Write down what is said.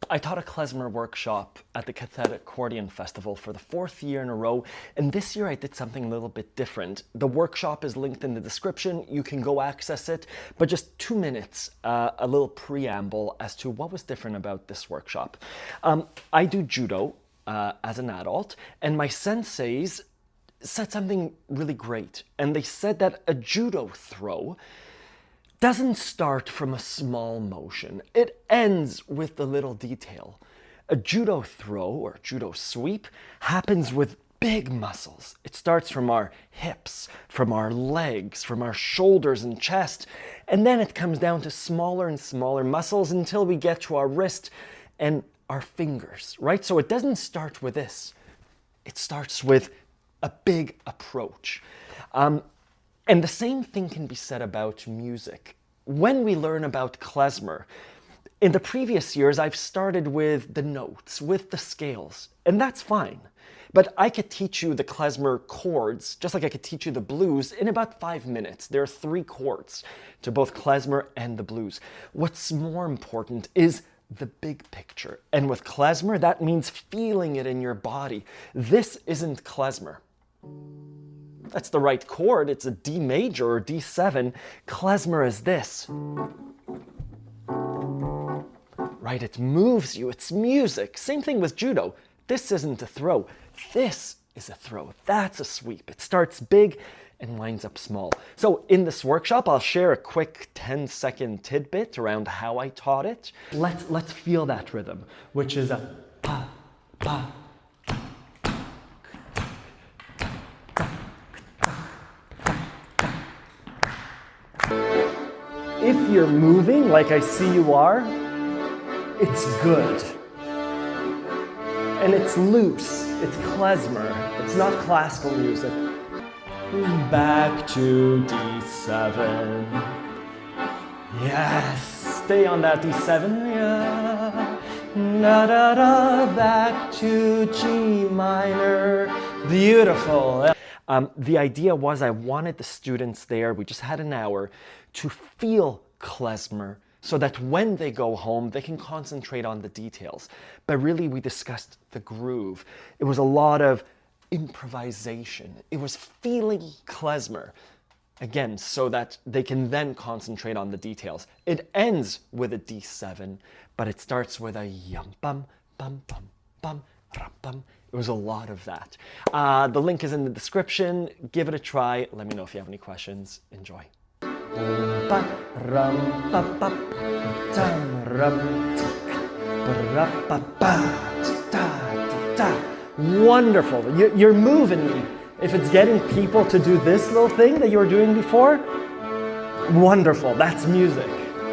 I taught a klezmer workshop at the Cathedral Accordion Festival for the 4th year in a row, and this year I did something a little bit different. The workshop is linked in the description, you can go access it, but just 2 minutes, a little preamble as to what was different about this workshop. I do judo as an adult, and my senseis said something really great, and they said that a judo throw doesn't start from a small motion. It ends with the little detail. A judo throw or judo sweep happens with big muscles. It starts from our hips, from our legs, from our shoulders and chest, and then it comes down to smaller and smaller muscles until we get to our wrist and our fingers, right? So it doesn't start with this. It starts with a big approach. And the same thing can be said about music. When we learn about klezmer, in the previous years, I've started with the notes, with the scales, and that's fine. But I could teach you the klezmer chords, just like I could teach you the blues, in about 5 minutes. There are 3 chords to both klezmer and the blues. What's more important is the big picture. And with klezmer, that means feeling it in your body. This isn't klezmer. That's the right chord. It's a D major or D7. Klezmer is this. Right? It moves you. It's music. Same thing with judo. This isn't a throw. This is a throw. That's a sweep. It starts big and winds up small. So in this workshop, I'll share a quick 10-second tidbit around how I taught it. Let's feel that rhythm, which is a pa, pa. If you're moving like I see you are, it's good. And it's loose. It's klezmer. It's not classical music. Back to D7. Yes. Stay on that D7. Yeah. Da da da. Back to G minor. Beautiful. The idea was I wanted the students there, we just had an hour, to feel klezmer so that when they go home, they can concentrate on the details. But really, we discussed the groove. It was a lot of improvisation. It was feeling klezmer, again, so that they can then concentrate on the details. It ends with a D7, but it starts with a yum, bum, bum, bum, bum, ram, bum. It was a lot of that. The link is in the description. Give it a try. Let me know if you have any questions. Enjoy. Wonderful. You're moving me. If it's getting people to do this little thing that you were doing before, wonderful. That's music.